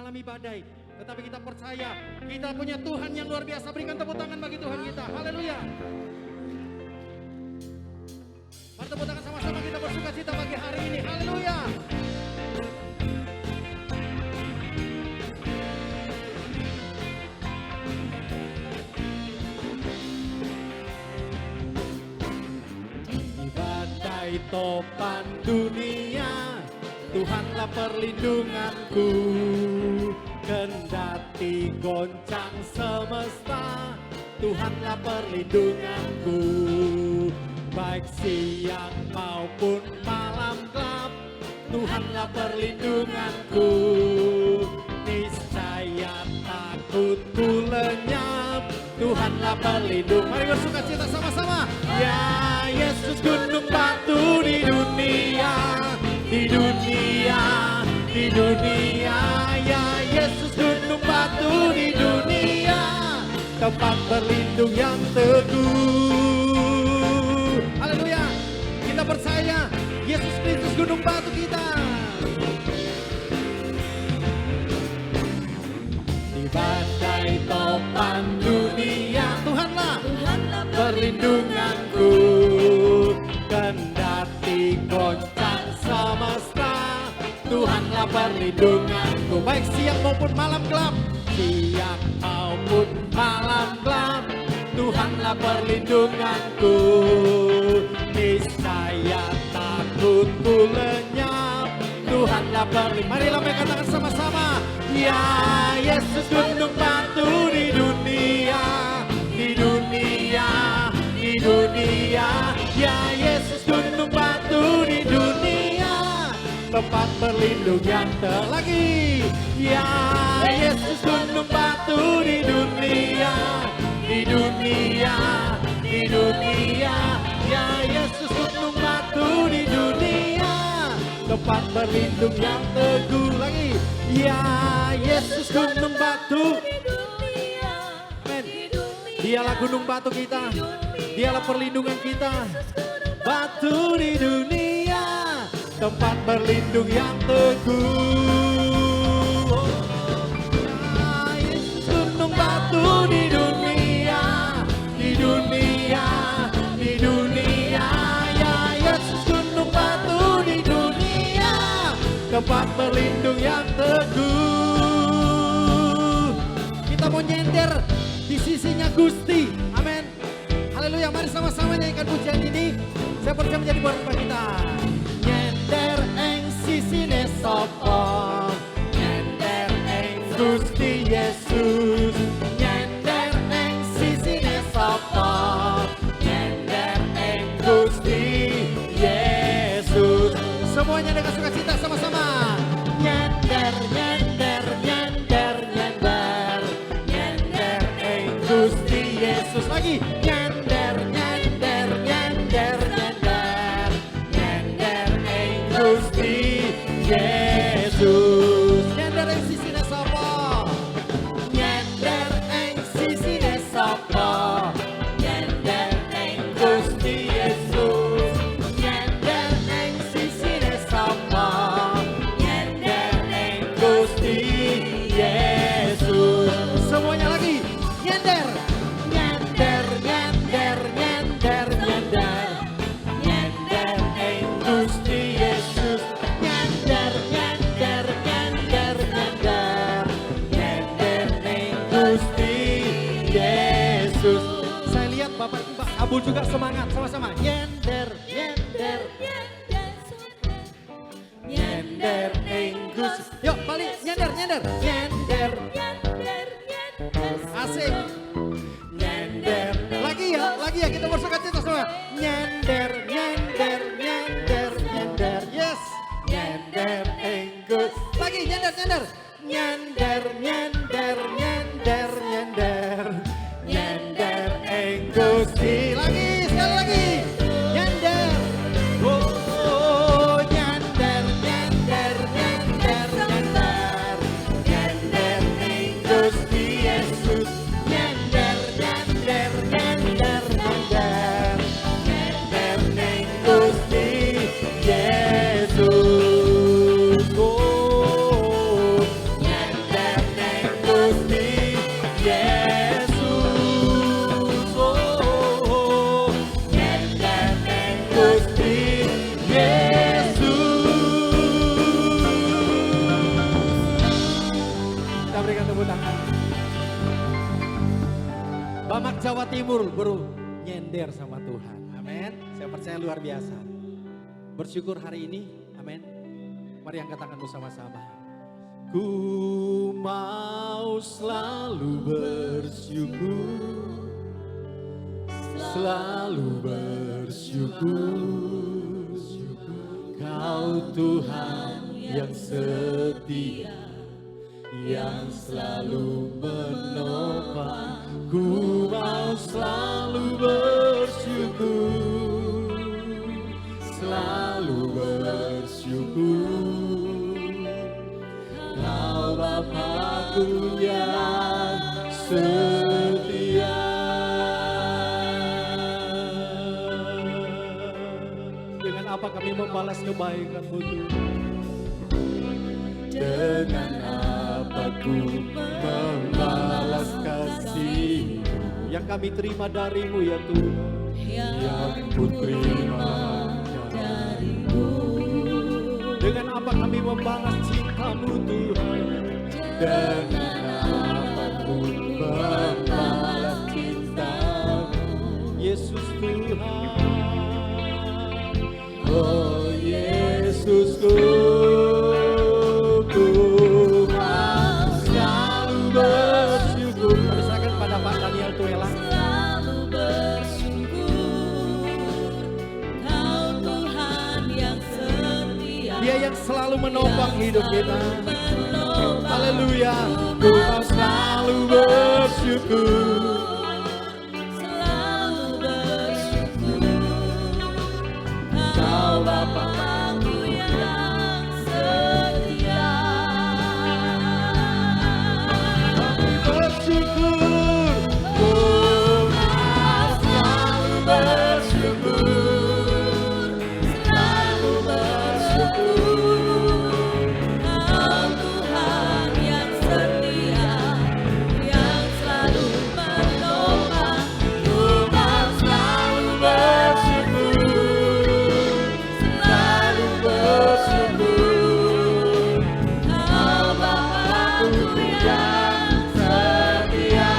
mengalami badai. Tetapi kita percaya, kita punya Tuhan yang luar biasa. Berikan tepuk tangan bagi Tuhan kita. Haleluya. Mari tepuk tangan sama-sama kita bersuka cita bagi hari ini. Haleluya. Di badai topan dunia, Tuhanlah perlindunganku. Kendati goncang semesta, Tuhanlah perlindunganku. Baik siang maupun malam gelap, Tuhanlah perlindunganku. Niscaya takutku lenyap, Tuhanlah perlindung. Mari bersuka cita sama-sama. Ya Yesus gunung batu di dunia, di dunia, di dunia. Ya Yesus gunung batu di dunia, tempat berlindung yang teguh. Haleluya. Kita percaya Yesus Kristus gunung batu kita. Di badai topan dunia, Tuhanlah perlindunganku. Kendati goncang semesta, Tuhanlah perlindunganku. Baik siang maupun malam gelap, siang maupun malam gelap, Tuhanlah perlindunganku. Niscaya takutku lenyap, Tuhanlah perlindunganku. Marilah mereka katakan sama-sama. Ya Yesus gunung batu di dunia, di dunia, di dunia. Ya Yesus gunung batu di dunia, tempat berlindung yang terlagi. Ya Yesus gunung batu di dunia, di dunia, di dunia. Ya Yesus gunung batu di dunia, tempat berlindung yang teguh lagi. Ya Yesus gunung batu di dunia, di dunia. Dialah gunung batu kita, dialah perlindungan kita. Batu di dunia, tempat berlindung yang teguh. Ya Yesus gunung batu di dunia, di dunia, di dunia. Ya Yesus gunung batu di dunia, tempat berlindung yang teguh. Kita mau nyender di sisinya Gusti. Amin. Haleluya. Mari sama-sama nyanyikan pujian ini. Saya percaya menjadi berkat kita. Nyender ing sisine sapa, nyender ing Gusti Yesus. Nyender ing sisine sapa, nyender ing Gusti Yesus. Semuanya dengan sukacita sama-sama. Nyender, nyender, nyender, nyender, nyender ing Gusti Yesus. Lagi nyender, nyender, nyender, nyender, nyender ing Gusti Yesus. Nyender ing sisine sapa, nyender ing sisine sapa, nyender ing Gusti Yesus. Nyender ing sisine sapa, nyender ing Gusti Yesus. Semuanya lagi nyender, nyender, nyender, nyender, nyender, nyender ing Gusti Yesus. Nyender, nyender, nyender, nyender, nyender ing Gusti Yesus. Saya lihat Bapak Ibu Abul juga semangat sama-sama. Nyender, nyender, nyender ing Gusti. Yuk balik nyender, nyender, nyender. Asik. Nyender. Lagi ya kita bersuka cita semua. Nyender, nyender, nyender, nyender. Yes. Nyender ing Gusti. Lagi nyender, nyender. Nyender, nyender, nyender, nyender. Nyender ing Gusti. Lagi, sekali lagi. Nyender. Oh, nyender, nyender, nyender, nyender. Nyender ing Gusti Yesus. Nyender, nyender, nyender, nyender. Nyender ing Gusti Yesus. Oh, nyender. berikan tepuk tangan. Bamak Jawa Timur baru nyender sama Tuhan. Amin. Saya percaya luar biasa. Bersyukur hari ini. Amin. Mari angkat tangan bersama-sama. Ku mau selalu bersyukur, selalu bersyukur. Kau Tuhan yang setia, yang selalu menopang. Ku mau selalu bersyukur, selalu bersyukur. Kau Bapakku yang setia. Dengan apa kami membalas kebaikan-Mu Tuhan? Dengan apa ku membalas kasih yang kami terima dari-Mu ya Tuhan, yang ku terima dari-Mu. Dengan apa kami membalas cinta-Mu Tuhan? Dengan apa ku membalas cinta-Mu Yesus Tuhan. Oh Yesusku, selalu bersyukur, Kau Tuhan yang setia. Dia yang selalu menopang hidup kita. Haleluya. Ku mau selalu bersyukur, selalu bersyukur, Kau Bapakku yang setia. bersyukur. Selalu bersyukur, Kau Tuhan yang setia, yang selalu menopang. Ku mau selalu bersyukur, selalu bersyukur, Kau Bapakku yang setia.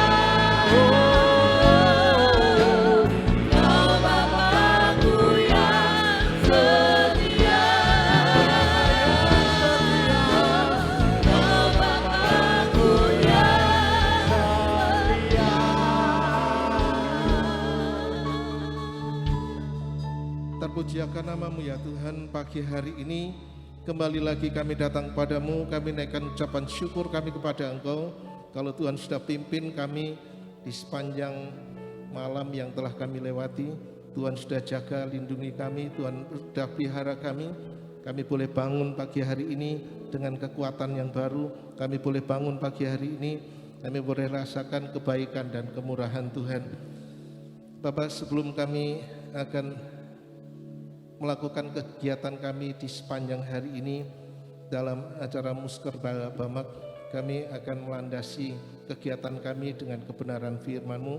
Terpuji akan nama-Mu ya Tuhan. Pagi hari ini kembali lagi kami datang kepadamu. Kami naikkan ucapan syukur kami kepada Engkau. Kalau Tuhan sudah pimpin kami di sepanjang malam yang telah kami lewati, Tuhan sudah jaga, lindungi kami, Tuhan sudah pelihara kami. Kami boleh bangun pagi hari ini dengan kekuatan yang baru. Kami boleh bangun pagi hari ini, kami boleh rasakan kebaikan dan kemurahan Tuhan. Bapak, sebelum kami akan melakukan kegiatan kami di sepanjang hari ini dalam acara Musker Bamak, kami akan melandasi kegiatan kami dengan kebenaran firman-Mu.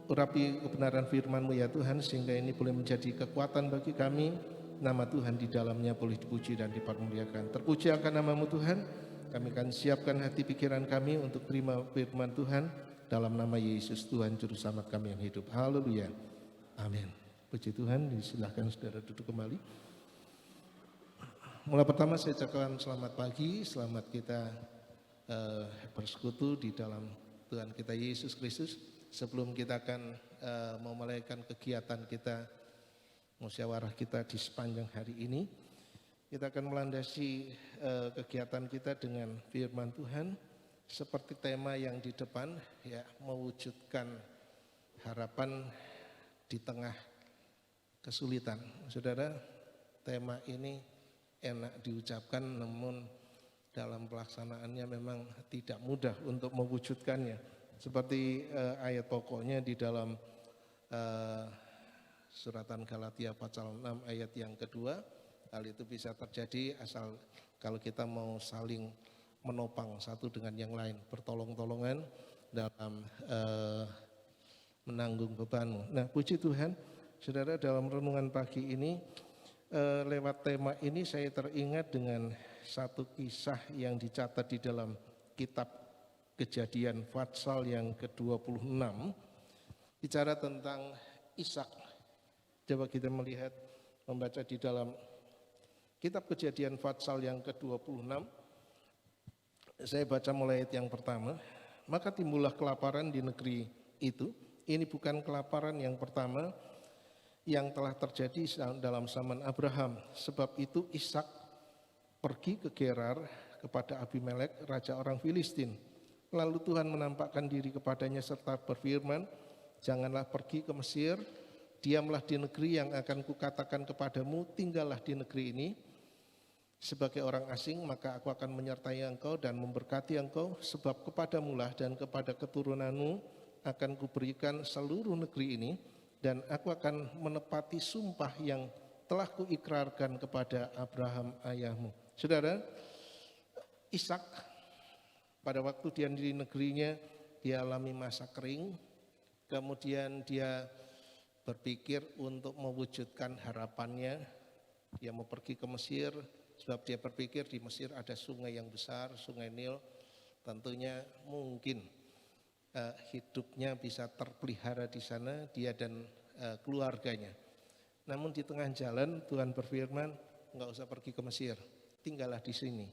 Urapi kebenaran firman-Mu ya Tuhan, sehingga ini boleh menjadi kekuatan bagi kami. Nama Tuhan di dalamnya boleh dipuji dan dipermuliakan. Terpuji akan nama-Mu Tuhan. Kami akan siapkan hati pikiran kami untuk terima firman Tuhan dalam nama Yesus Tuhan Juru Selamat kami yang hidup. Haleluya. Amin. Puji Tuhan, disilahkan saudara duduk kembali. Mulai pertama saya ucapkan selamat pagi, selamat kita bersekutu di dalam Tuhan kita Yesus Kristus. Sebelum kita akan memulaikan kegiatan kita, musyawarah kita di sepanjang hari ini, kita akan melandasi kegiatan kita dengan firman Tuhan seperti tema yang di depan, ya, mewujudkan harapan di tengah kesulitan. Saudara, tema ini enak diucapkan, namun dalam pelaksanaannya memang tidak mudah untuk mewujudkannya. Seperti ayat pokoknya di dalam suratan Galatia pasal 6 ayat yang kedua, hal itu bisa terjadi asal kalau kita mau saling menopang satu dengan yang lain, bertolong-tolongan dalam menanggung bebanmu. Nah, puji Tuhan, saudara, dalam renungan pagi ini lewat tema ini saya teringat dengan satu kisah yang dicatat di dalam kitab Kejadian pasal yang ke-26 bicara tentang Ishak. Coba kita melihat, membaca di dalam kitab Kejadian pasal yang ke-26. Saya baca mulai ayat yang pertama. Maka timbullah kelaparan di negeri itu. Ini bukan kelaparan yang pertama yang telah terjadi dalam zaman Abraham. Sebab itu Ishak pergi ke Gerar kepada Abimelek, raja orang Filistin. Lalu Tuhan menampakkan diri kepadanya serta berfirman, janganlah pergi ke Mesir, diamlah di negeri yang akan kukatakan kepadamu, tinggallah di negeri ini. Sebagai orang asing, maka aku akan menyertai engkau dan memberkati engkau, sebab kepadamulah dan kepada keturunanmu akan kuberikan seluruh negeri ini, dan aku akan menepati sumpah yang telah kuikrarkan kepada Abraham ayahmu. Saudara, Ishak pada waktu dia di negerinya, dia alami masa kering, kemudian dia berpikir untuk mewujudkan harapannya, dia mau pergi ke Mesir, sebab dia berpikir di Mesir ada sungai yang besar, sungai Nil, tentunya mungkin hidupnya bisa terpelihara di sana, dia dan keluarganya. Namun di tengah jalan Tuhan berfirman, enggak usah pergi ke Mesir, tinggallah di sini.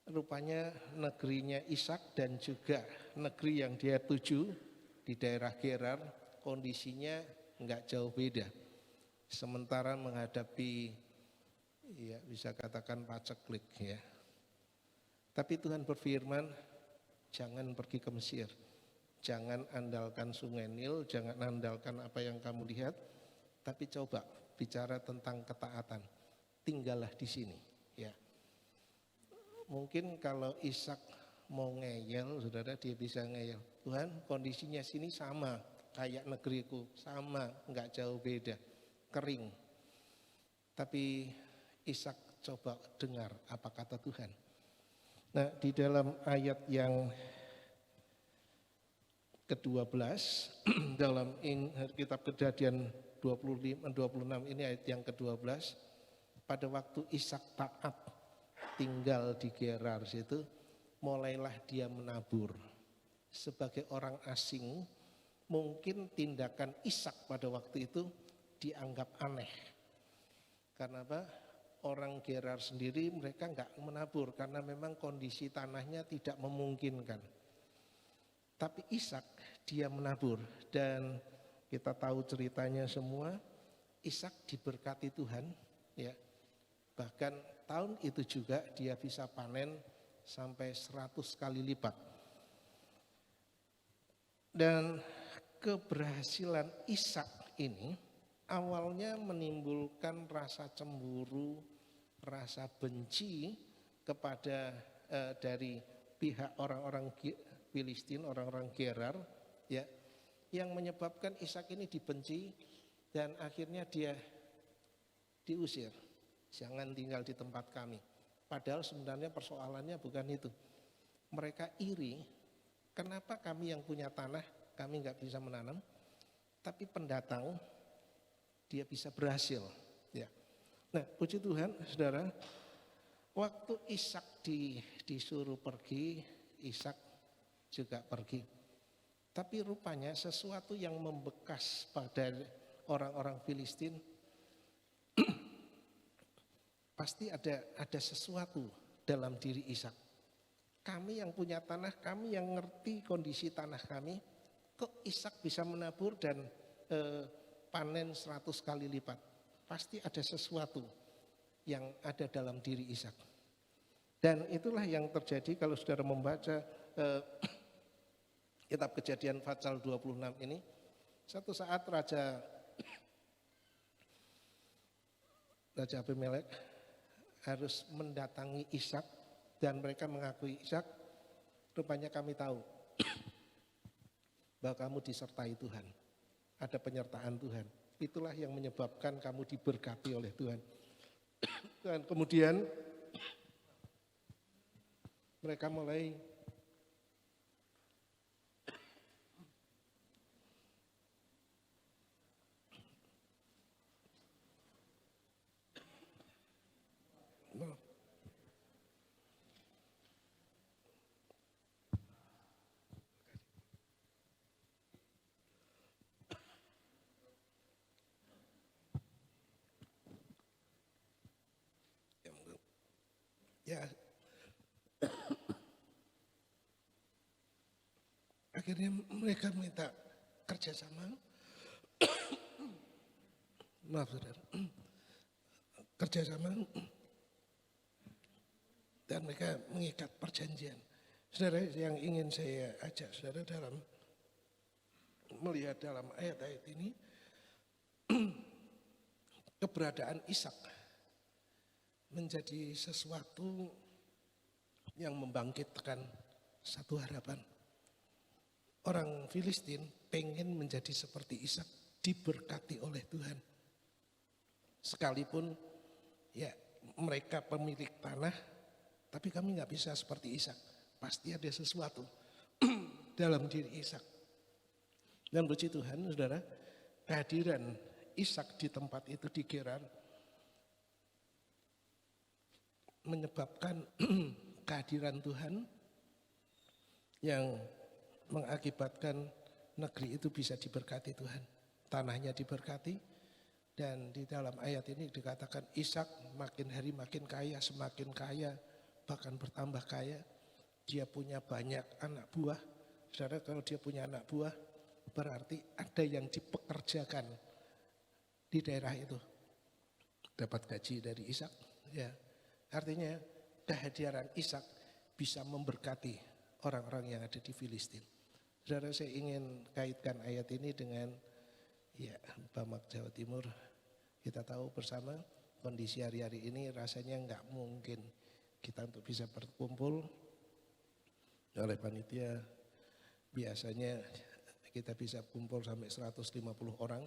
Rupanya negerinya Ishak dan juga negeri yang dia tuju di daerah Gerar, kondisinya enggak jauh beda. Sementara menghadapi, ya bisa katakan paceklik ya. Tapi Tuhan berfirman, jangan pergi ke Mesir. Jangan andalkan sungai Nil, jangan andalkan apa yang kamu lihat, tapi coba bicara tentang ketaatan. Tinggallah di sini, ya. Mungkin kalau Ishak mau ngeyel, saudara, dia bisa ngeyel. Tuhan, kondisinya sini sama kayak negeriku, sama, enggak jauh beda, kering. Tapi Ishak coba dengar apa kata Tuhan. Nah, di dalam ayat yang ke-12 dalam kitab Kejadian 26 ini ayat yang ke-12, pada waktu Ishak taat tinggal di Gerar situ, mulailah dia menabur. Sebagai orang asing, mungkin tindakan Ishak pada waktu itu dianggap aneh. Karena apa? Orang Gerar sendiri mereka enggak menabur karena memang kondisi tanahnya tidak memungkinkan. Tapi Ishak dia menabur, dan kita tahu ceritanya semua. Ishak diberkati Tuhan, ya. Bahkan tahun itu juga dia bisa panen sampai 100 kali lipat. Dan keberhasilan Ishak ini awalnya menimbulkan rasa cemburu, rasa benci kepada dari pihak orang-orang Filistin, orang-orang Gerar, ya, yang menyebabkan Ishak ini dibenci dan akhirnya dia diusir. Jangan tinggal di tempat kami. Padahal sebenarnya persoalannya bukan itu. Mereka iri, kenapa kami yang punya tanah, kami nggak bisa menanam, tapi pendatang dia bisa berhasil. Ya. Nah, puji Tuhan, saudara, waktu Ishak disuruh pergi, Ishak juga pergi. Tapi rupanya sesuatu yang membekas pada orang-orang Filistin, pasti ada sesuatu dalam diri Ishak. Kami yang punya tanah, kami yang ngerti kondisi tanah kami, kok Ishak bisa menabur dan panen 100 kali lipat. Pasti ada sesuatu yang ada dalam diri Ishak. Dan itulah yang terjadi kalau saudara membaca kitab Kejadian pasal 26 ini. Satu saat Raja Abimelek harus mendatangi Ishak, dan mereka mengakui, Ishak, rupanya kami tahu bahwa kamu disertai Tuhan. Ada penyertaan Tuhan. Itulah yang menyebabkan kamu diberkati oleh Tuhan. Dan kemudian mereka mulai Ya, akhirnya mereka minta kerjasama. Maaf saudara, kerjasama dan mereka mengikat perjanjian. Saudara, yang ingin saya ajak saudara dalam melihat dalam ayat-ayat ini, keberadaan Ishak menjadi sesuatu yang membangkitkan satu harapan. Orang Filistin pengen menjadi seperti Ishak, diberkati oleh Tuhan. Sekalipun ya mereka pemilik tanah, tapi kami nggak bisa seperti Ishak. Pasti ada sesuatu dalam diri Ishak. Dan puji Tuhan, saudara, kehadiran Ishak di tempat itu di Gerar menyebabkan kehadiran Tuhan yang mengakibatkan negeri itu bisa diberkati Tuhan. Tanahnya diberkati, dan di dalam ayat ini dikatakan Ishak makin hari makin kaya, semakin kaya, bahkan bertambah kaya. Dia punya banyak anak buah. Saudara, kalau dia punya anak buah, berarti ada yang dipekerjakan di daerah itu. Dapat gaji dari Ishak. Ya, artinya kehadiran Ishak bisa memberkati orang-orang yang ada di Filistin. Saudara, saya ingin kaitkan ayat ini dengan ya Bamak Jawa Timur. Kita tahu bersama kondisi hari-hari ini rasanya nggak mungkin kita untuk bisa berkumpul. Oleh panitia biasanya kita bisa kumpul sampai 150 orang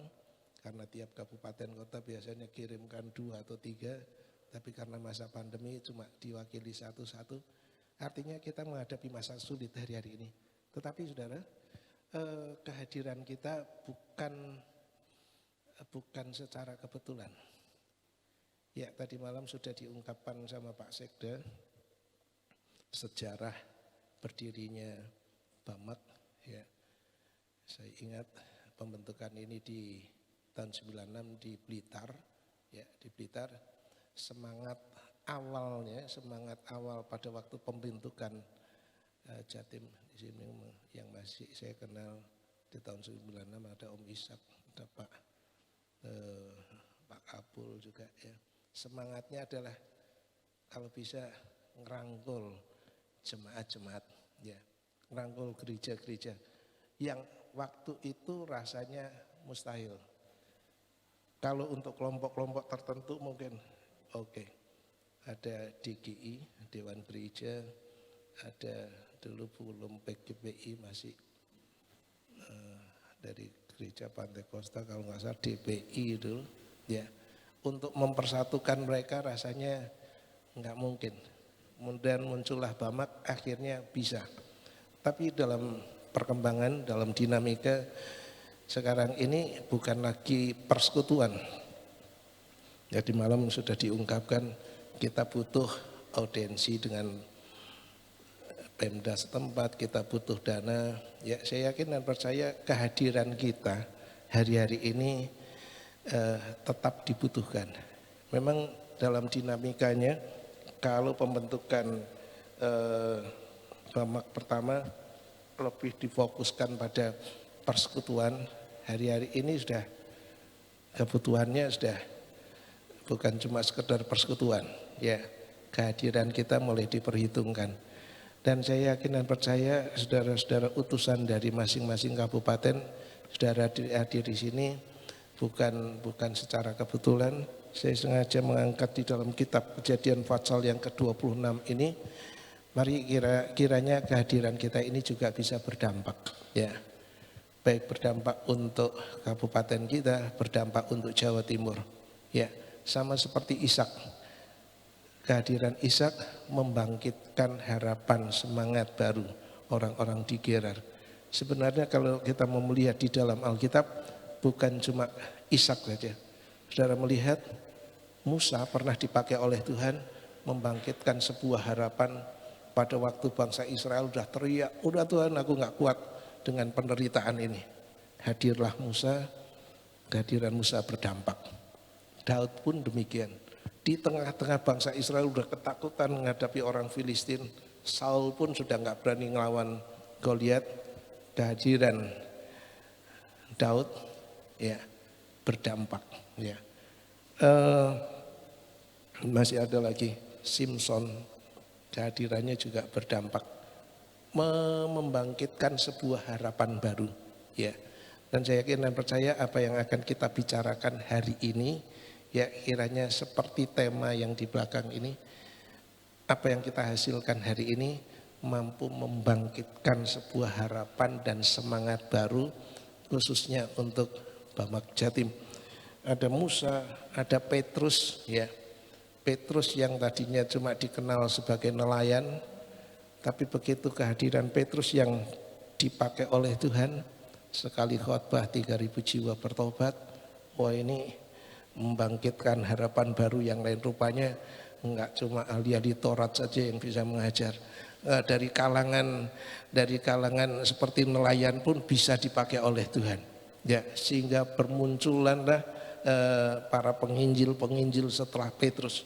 karena tiap kabupaten kota biasanya kirimkan 2 atau 3, tapi karena masa pandemi cuma diwakili satu-satu. Artinya kita menghadapi masa sulit hari-hari ini. Tetapi saudara, kehadiran kita bukan secara kebetulan. Ya, tadi malam sudah diungkapkan sama Pak Sekda sejarah berdirinya Bamak. Ya, saya ingat pembentukan ini di tahun 96 di Blitar. Ya, di Blitar semangat awal pada waktu pembentukan Jatim di sini yang masih saya kenal di tahun 96 ada Om Ishak, ada Pak Kapul juga ya. Semangatnya adalah kalau bisa ngerangkul jemaat-jemaat ya, ngerangkul gereja-gereja yang waktu itu rasanya mustahil. Kalau untuk kelompok-kelompok tertentu mungkin oke. Ada DGI, Dewan Gereja, ada dulu belum PGPI masih dari Gereja Pantai Kosta kalau nggak salah DPI dulu ya. Untuk mempersatukan mereka rasanya nggak mungkin. Kemudian muncullah Bamak, akhirnya bisa. Tapi dalam perkembangan, dalam dinamika sekarang ini bukan lagi persekutuan. Jadi malam sudah diungkapkan kita butuh audiensi dengan Pemda setempat, kita butuh dana. Ya, saya yakin dan percaya kehadiran kita hari-hari ini tetap dibutuhkan. Memang dalam dinamikanya kalau pembentukan Bamak pertama lebih difokuskan pada persekutuan, hari-hari ini sudah kebutuhannya sudah bukan cuma sekedar persekutuan, ya kehadiran kita mulai diperhitungkan. Dan saya yakin dan percaya saudara-saudara utusan dari masing-masing kabupaten, saudara hadir di sini bukan secara kebetulan. Saya sengaja mengangkat di dalam kitab Kejadian pasal yang ke-26 ini. Mari kiranya kehadiran kita ini juga bisa berdampak, ya. Baik berdampak untuk kabupaten kita, berdampak untuk Jawa Timur. Ya, sama seperti Ishak. Kehadiran Ishak membangkitkan harapan semangat baru orang-orang di Gerar. Sebenarnya kalau kita mau melihat di dalam Alkitab bukan cuma Ishak saja. Saudara melihat Musa pernah dipakai oleh Tuhan membangkitkan sebuah harapan pada waktu bangsa Israel udah teriak, udah Tuhan aku gak kuat dengan penderitaan ini. Hadirlah Musa, kehadiran Musa berdampak. Daud pun demikian. Di tengah-tengah bangsa Israel udah ketakutan menghadapi orang Filistin. Saul pun sudah nggak berani ngelawan Goliat. Kehadiran Daud ya berdampak ya. Masih ada lagi Simpson, kehadirannya juga berdampak membangkitkan sebuah harapan baru ya. Dan saya yakin dan percaya apa yang akan kita bicarakan hari ini ya kiranya seperti tema yang di belakang ini, apa yang kita hasilkan hari ini mampu membangkitkan sebuah harapan dan semangat baru khususnya untuk Bamak Jatim. Ada Musa, ada Petrus ya. Petrus yang tadinya cuma dikenal sebagai nelayan, tapi begitu kehadiran Petrus yang dipakai oleh Tuhan, sekali khotbah 3.000 jiwa bertobat. Wah, ini membangkitkan harapan baru yang lain. Rupanya enggak cuma ahli-ahli Taurat saja yang bisa mengajar. Dari kalangan seperti nelayan pun bisa dipakai oleh Tuhan. Ya, sehingga bermunculanlah para penginjil setelah Petrus.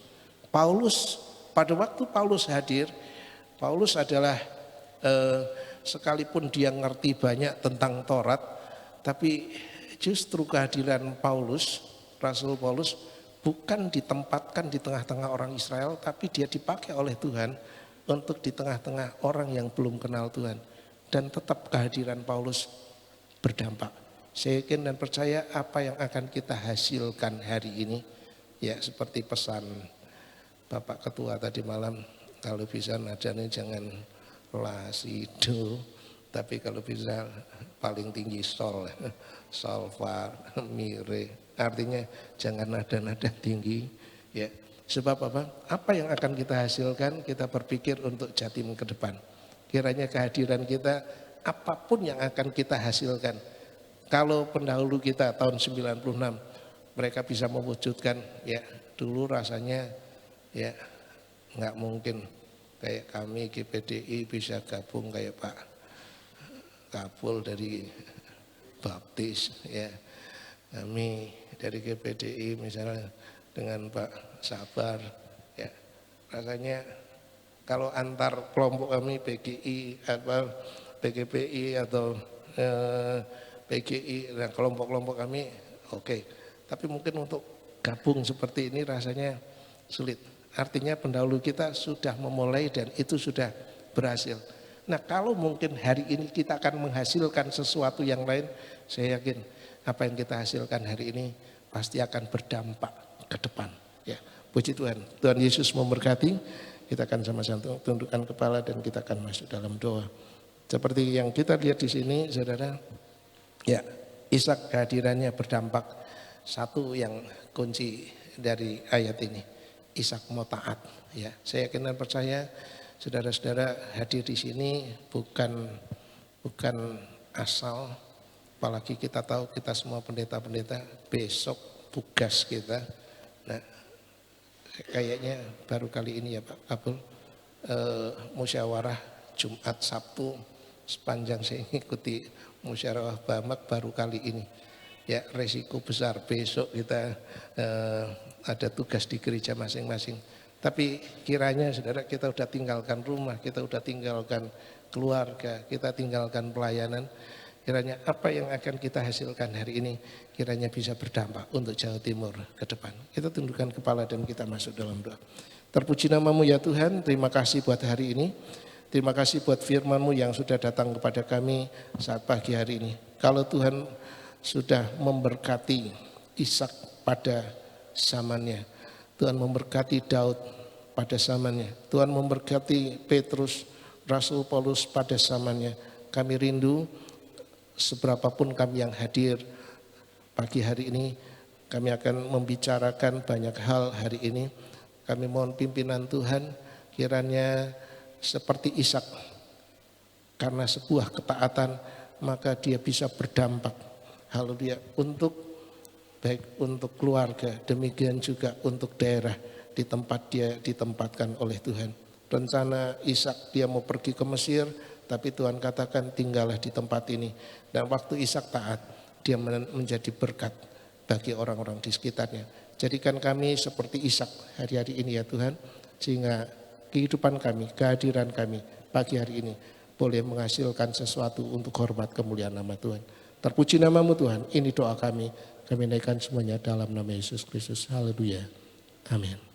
Paulus, pada waktu Paulus hadir, Paulus adalah sekalipun dia ngerti banyak tentang Taurat, tapi justru kehadiran Paulus, Rasul Paulus bukan ditempatkan di tengah-tengah orang Israel, tapi dia dipakai oleh Tuhan untuk di tengah-tengah orang yang belum kenal Tuhan. Dan tetap kehadiran Paulus berdampak. Saya yakin dan percaya apa yang akan kita hasilkan hari ini, ya seperti pesan Bapak Ketua tadi malam, kalau bisa nadanya jangan la si do, tapi kalau bisa paling tinggi sol, sol fa mi re. Artinya jangan nada-nada tinggi ya. Sebab apa? Apa yang akan kita hasilkan, kita berpikir untuk Jatim ke depan. Kiranya kehadiran kita, apapun yang akan kita hasilkan. Kalau pendahulu kita tahun 96 mereka bisa mewujudkan ya, dulu rasanya ya nggak mungkin kayak kami GPDI bisa gabung kayak Pak Kapul dari Baptis ya. Kami dari GPDI misalnya dengan Pak Sabar ya, rasanya kalau antar kelompok kami PGI atau PGPI atau PGI dan kelompok-kelompok kami oke. Tapi mungkin untuk gabung seperti ini rasanya sulit. Artinya pendahulu kita sudah memulai dan itu sudah berhasil. Nah, kalau mungkin hari ini kita akan menghasilkan sesuatu yang lain, saya yakin apa yang kita hasilkan hari ini pasti akan berdampak ke depan. Ya, puji Tuhan. Tuhan Yesus memberkati. Kita akan sama-sama tundukkan kepala dan kita akan masuk dalam doa. Seperti yang kita lihat di sini, saudara, ya, Ishak kehadirannya berdampak. Satu yang kunci dari ayat ini, Ishak mau taat. Ya, saya yakin dan percaya, saudara-saudara hadir di sini bukan asal. Apalagi kita tahu kita semua pendeta-pendeta besok tugas kita. Nah, kayaknya baru kali ini ya Pak Kapul, musyawarah Jumat Sabtu sepanjang saya mengikuti musyawarah Bamak baru kali ini. Ya, resiko besar besok kita ada tugas di gereja masing-masing. Tapi kiranya saudara kita udah tinggalkan rumah, kita udah tinggalkan keluarga, kita tinggalkan pelayanan. Kiranya apa yang akan kita hasilkan hari ini kiranya bisa berdampak untuk Jawa Timur ke depan. Kita tundukkan kepala dan kita masuk dalam doa. Terpuji namamu ya Tuhan, terima kasih buat hari ini. Terima kasih buat firman-Mu yang sudah datang kepada kami saat pagi hari ini. Kalau Tuhan sudah memberkati Ishak pada zamannya, Tuhan memberkati Daud pada zamannya, Tuhan memberkati Petrus, Rasul Paulus pada zamannya. Kami rindu seberapapun kami yang hadir pagi hari ini, kami akan membicarakan banyak hal hari ini. Kami mohon pimpinan Tuhan, kiranya seperti Ishak, karena sebuah ketaatan maka dia bisa berdampak. Haleluya, untuk baik untuk keluarga, demikian juga untuk daerah di tempat dia ditempatkan oleh Tuhan. Rencana Ishak dia mau pergi ke Mesir, tapi Tuhan katakan tinggallah di tempat ini. Dan waktu Ishak taat, dia menjadi berkat bagi orang-orang di sekitarnya. Jadikan kami seperti Ishak hari-hari ini ya Tuhan. Sehingga kehidupan kami, kehadiran kami pagi hari ini boleh menghasilkan sesuatu untuk hormat kemuliaan nama Tuhan. Terpuji namamu Tuhan, ini doa kami. Kami naikkan semuanya dalam nama Yesus Kristus. Haleluya. Amin.